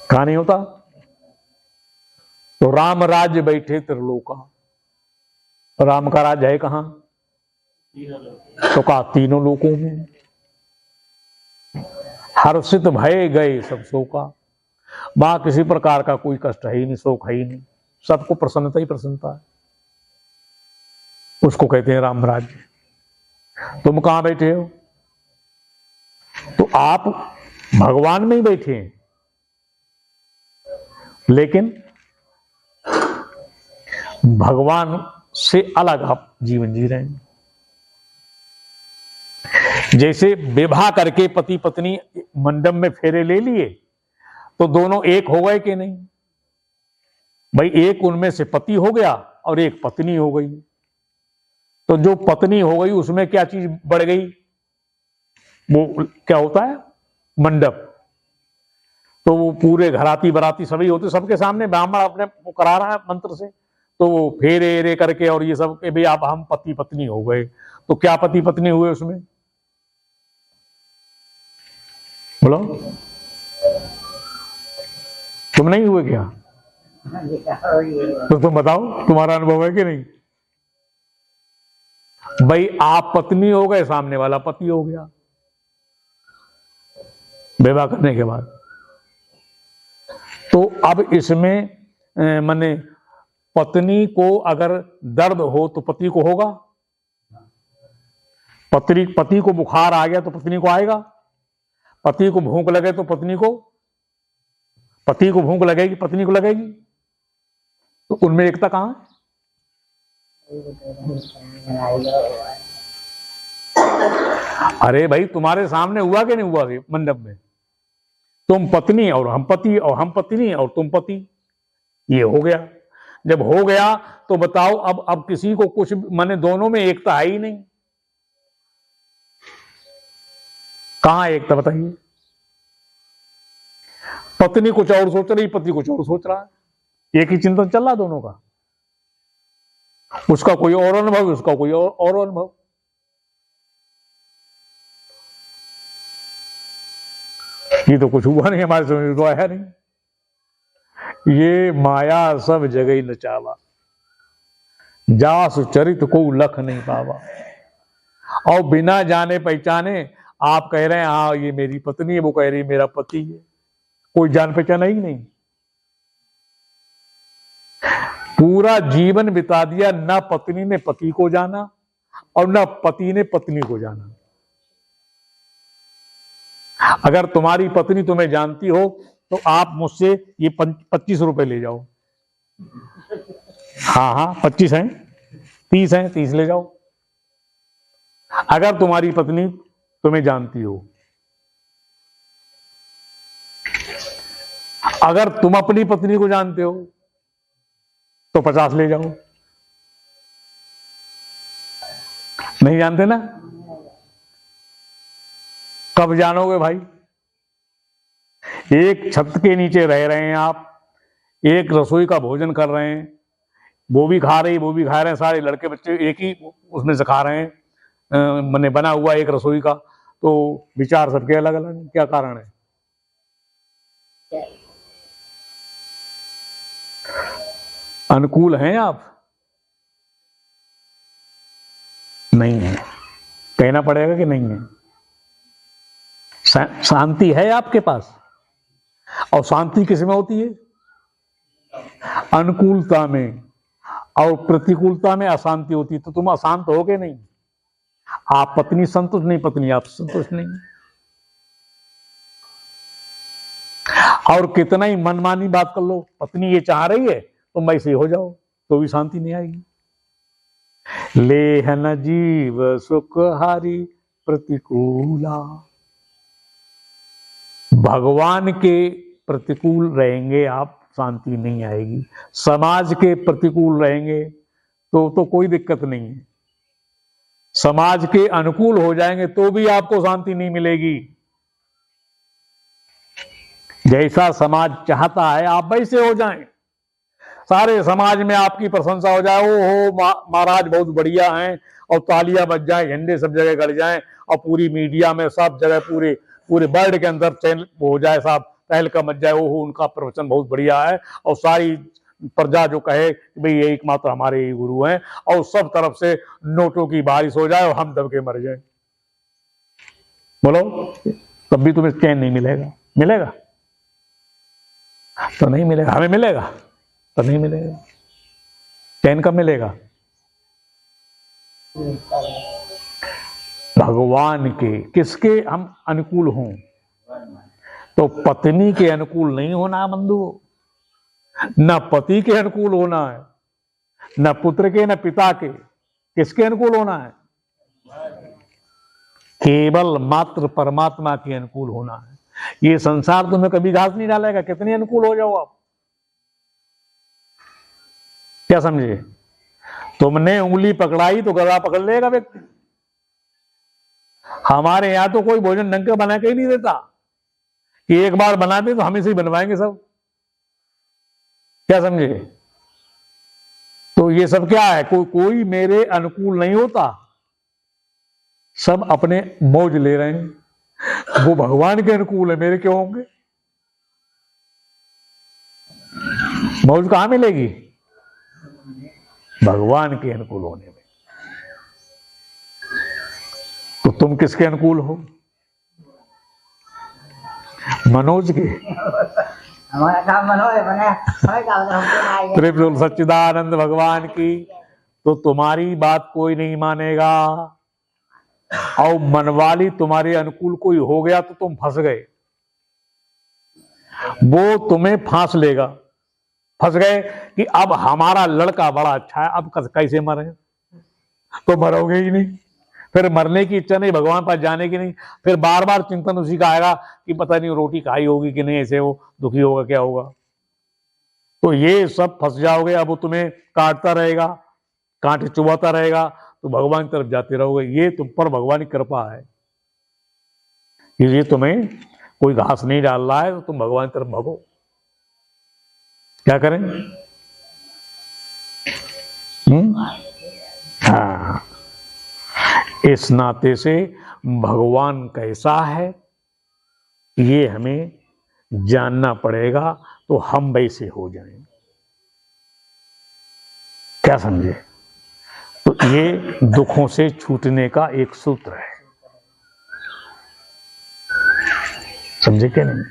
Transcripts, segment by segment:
कहां नहीं होता। तो राम राज्य बैठे त्रिलोका, राम का राज्य है कहां? तो कहा तीनों लोकों में। हर्षित भय गए सब शोका, वहां किसी प्रकार का कोई कष्ट है ही नहीं, शोक है ही नहीं, सबको प्रसन्नता ही प्रसन्नता है। उसको कहते हैं राम राज्य। तुम कहां बैठे हो? तो आप भगवान में ही बैठे हैं, लेकिन भगवान से अलग आप जीवन जी रहे हैं। जैसे विवाह करके पति पत्नी मंडप में फेरे ले लिए तो दोनों एक हो गए कि नहीं? भाई एक उनमें से पति हो गया और एक पत्नी हो गई। तो जो पत्नी हो गई उसमें क्या चीज बढ़ गई? वो क्या होता है? मंडप। तो वो पूरे घराती बराती सभी होते, सबके सामने ब्राह्मण अपने वो करा रहा है मंत्र से, तो वो फेरे एरे करके और ये सब के भाई आप हम पति पत्नी हो गए। तो क्या पति पत्नी हुए उसमें? बोलो, तुम नहीं हुए क्या? तो तुम बताओ, तुम्हारा अनुभव है कि नहीं? भाई आप पत्नी हो गए, सामने वाला पति हो गया विवाह करने के बाद। तो अब इसमें माने पत्नी को अगर दर्द हो तो पति को होगा, पति को बुखार आ गया तो पत्नी को आएगा, पति को भूख लगे तो पति को भूख लगेगी, पत्नी को लगेगी। तो उनमें एकता कहां है? अरे भाई तुम्हारे सामने हुआ कि नहीं हुआ मंडप में? तुम पत्नी और हम पति, और हम पत्नी और तुम पति, ये हो गया। जब हो गया तो बताओ अब किसी को कुछ माने दोनों में एकता है ही नहीं। कहां एकता बताइए? पत्नी कुछ और सोच रही, पति कुछ और सोच रहा है, एक ही चिंतन चल रहा दोनों का। उसका कोई और अनुभव, उसका कोई और अनुभव। ये तो कुछ हुआ नहीं, हमारे समझ तो आया नहीं। ये माया सब जगह नचावा, जास चरित को लख नहीं पावा। और बिना जाने पहचाने आप कह रहे हैं हाँ ये मेरी पत्नी है, वो कह रही मेरा पति है, कोई जान पहचान ही नहीं। पूरा जीवन बिता दिया, ना पत्नी ने पति को जाना और ना पति ने पत्नी को जाना। अगर तुम्हारी पत्नी तुम्हें जानती हो तो आप मुझसे ये 25 रुपए ले जाओ। हाँ 25 हैं, 30 हैं, 30 ले जाओ। अगर तुम्हारी पत्नी तुम्हें जानती हो, अगर तुम अपनी पत्नी को जानते हो तो 50 ले जाओ। नहीं जानते ना? कब जानोगे भाई? एक छत के नीचे रह रहे हैं आप, एक रसोई का भोजन कर रहे हैं, वो भी खा रही वो भी खा रहे हैं, सारे लड़के बच्चे एक ही उसमें से खा रहे हैं, मैंने बना हुआ एक रसोई का। तो विचार सबके अलग अलग, क्या कारण है? अनुकूल हैं आप? नहीं है, कहना पड़ेगा कि नहीं है। शांति है आपके पास? और शांति किस में होती है? अनुकूलता में। और प्रतिकूलता में अशांति होती है। तो तुम अशांत हो गए नहीं? आप पत्नी संतुष्ट नहीं, पत्नी आप संतुष्ट नहीं। और कितना ही मनमानी बात कर लो, पत्नी ये चाह रही है तुम वैसे हो जाओ, तो भी शांति नहीं आएगी। लेहन जीव सुख हारी प्रतिकूला। भगवान के प्रतिकूल रहेंगे आप, शांति नहीं आएगी। समाज के प्रतिकूल रहेंगे तो कोई दिक्कत नहीं है। समाज के अनुकूल हो जाएंगे तो भी आपको शांति नहीं मिलेगी। जैसा समाज चाहता है आप वैसे हो जाएं, सारे समाज में आपकी प्रशंसा हो जाए, ओ हो महाराज बहुत बढ़िया हैं, और तालियां बज जाए, झंडे सब जगह गड़ जाएं, और पूरी मीडिया में सब जगह पूरे वर्ल्ड के अंदर चैनल हो जाए, साहब तहलका मच जाए, ओहो उनका प्रवचन बहुत बढ़िया है, और सारी प्रजा जो कहे कि भाई ये एकमात्र हमारे ही गुरु हैं, और सब तरफ से नोटों की बारिश हो जाए और हम दब के मर जाए, बोलो तब भी तुम्हें चैन नहीं मिलेगा? मिलेगा तो नहीं मिलेगा। हमें मिलेगा तो नहीं मिलेगा। चैन कब मिलेगा? भगवान के, किसके हम अनुकूल हों। तो पत्नी के अनुकूल नहीं होना है बंधु, न पति के अनुकूल होना है, न पुत्र के, न पिता के। किसके अनुकूल होना है? केवल मात्र परमात्मा के अनुकूल होना है। ये संसार तुम्हें कभी घास नहीं डालेगा, कितने अनुकूल हो जाओ आप। क्या समझे? तुमने उंगली पकड़ाई तो गला पकड़ लेगा व्यक्ति। हमारे यहां तो कोई भोजन ढंग का बना के ही नहीं देता, कि एक बार बनाते तो हमें से ही बनवाएंगे सब। क्या समझे? तो ये सब क्या है? कोई मेरे अनुकूल नहीं होता, सब अपने मौज ले रहे हैं। वो भगवान के अनुकूल है, मेरे क्यों होंगे? मौज कहां मिलेगी? भगवान के अनुकूल होने में। तो तुम किसके अनुकूल हो? मनोज के। हमारा काम मनोज बने, प्रेम बोल सच्चिदानंद भगवान की। तो तुम्हारी बात कोई नहीं मानेगा, और मनवाली तुम्हारे अनुकूल कोई हो गया तो तुम फंस गए। वो तुम्हें फांस लेगा। फंस गए कि अब हमारा लड़का बड़ा अच्छा है, अब कैसे मरे? तो मरोगे ही नहीं, फिर मरने की इच्छा नहीं, भगवान पास जाने की नहीं, फिर बार बार चिंतन उसी का आएगा कि पता नहीं रोटी खाई होगी कि नहीं, ऐसे वो दुखी होगा, क्या होगा। तो ये सब फंस जाओगे। अब वो तुम्हें काटता रहेगा, कांटे चुभाता रहेगा, तो भगवान की तरफ जाते रहोगे। ये तुम पर भगवान की कृपा है, ये तुम्हें कोई घास नहीं डाल रहा है, तो तुम भगवान की तरफ भागो। क्या करें? हाँ, इस नाते से भगवान कैसा है ये हमें जानना पड़ेगा, तो हम वैसे हो जाएंगे। क्या समझे? तो ये दुखों से छूटने का एक सूत्र है। समझे क्या नहीं?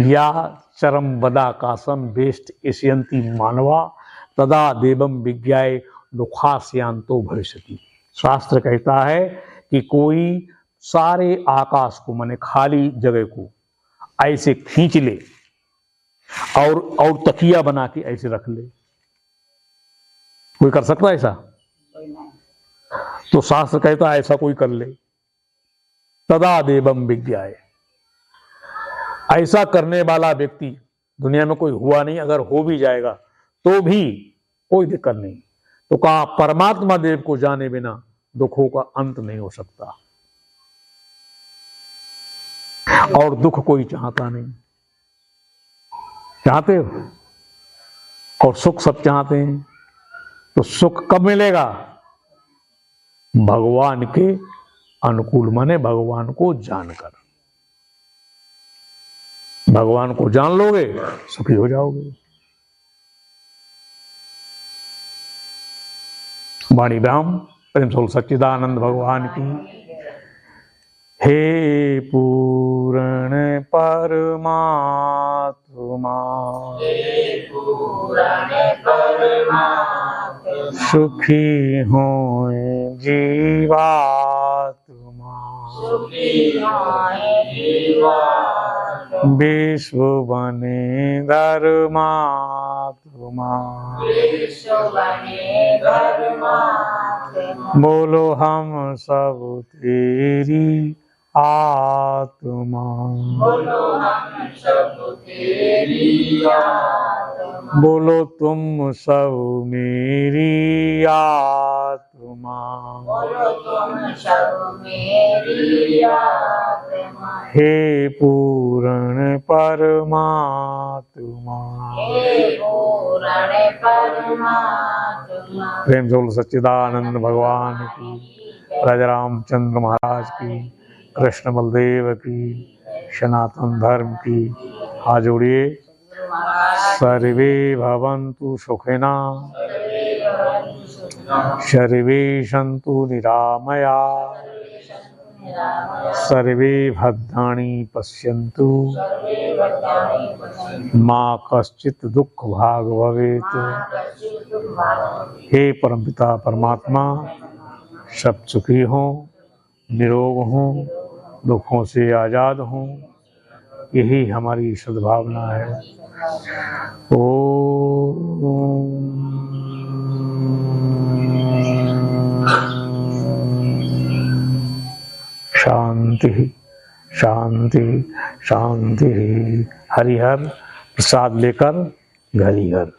या चरम वदाकाशम वेष्ट इष्यन्ति मानवा तदा देवम विज्ञाय दुखास्यांतो भविष्यति। शास्त्र कहता है कि कोई सारे आकाश को, माने खाली जगह को ऐसे खींच ले और तकिया बना के ऐसे रख ले। कोई कर सकता है ऐसा? तो शास्त्र कहता है ऐसा कोई कर ले, तदा देवम विज्ञाय। ऐसा करने वाला व्यक्ति दुनिया में कोई हुआ नहीं, अगर हो भी जाएगा तो भी कोई दिक्कत नहीं। तो कहा परमात्मा देव को जाने बिना दुखों का अंत नहीं हो सकता, और दुख कोई चाहता नहीं। चाहते हो? और सुख सब चाहते हैं। तो सुख कब मिलेगा? भगवान के अनुकूल, माने भगवान को जानकर। भगवान को जान लोगे, सुखी हो जाओगे। वाणी ब्राह्म प्रेम सोल सच्चिदानंद भगवान की। हे पूर्ण परमात्मा, सुखी होए जीवात्मा, विश्व बने धर्मात्मा। बोलो हम सब तेरी आत्मा, बोलो तुम सब मेरी आत्मा। हे पूर्ण परमात्मा, प्रेम जोल सच्चिदानंद भगवान की, राजा रामचंद्र महाराज की, कृष्ण बलदेव की। सनातन धर्म की। हाथ जोड़िए। सर्वे भवन्तु सुखिना सर्वे सन्तु निरामया सर्वे भद्राणि पश्यन्तु मा कश्चित् दुख भाग भवेत्। हे परमपिता परमात्मा, सब सुखी हों, निरोग हों, दुखों से आजाद हों, यही हमारी सद्भावना है। शांति शांति शांति। हरिहर प्रसाद लेकर घर ही घर।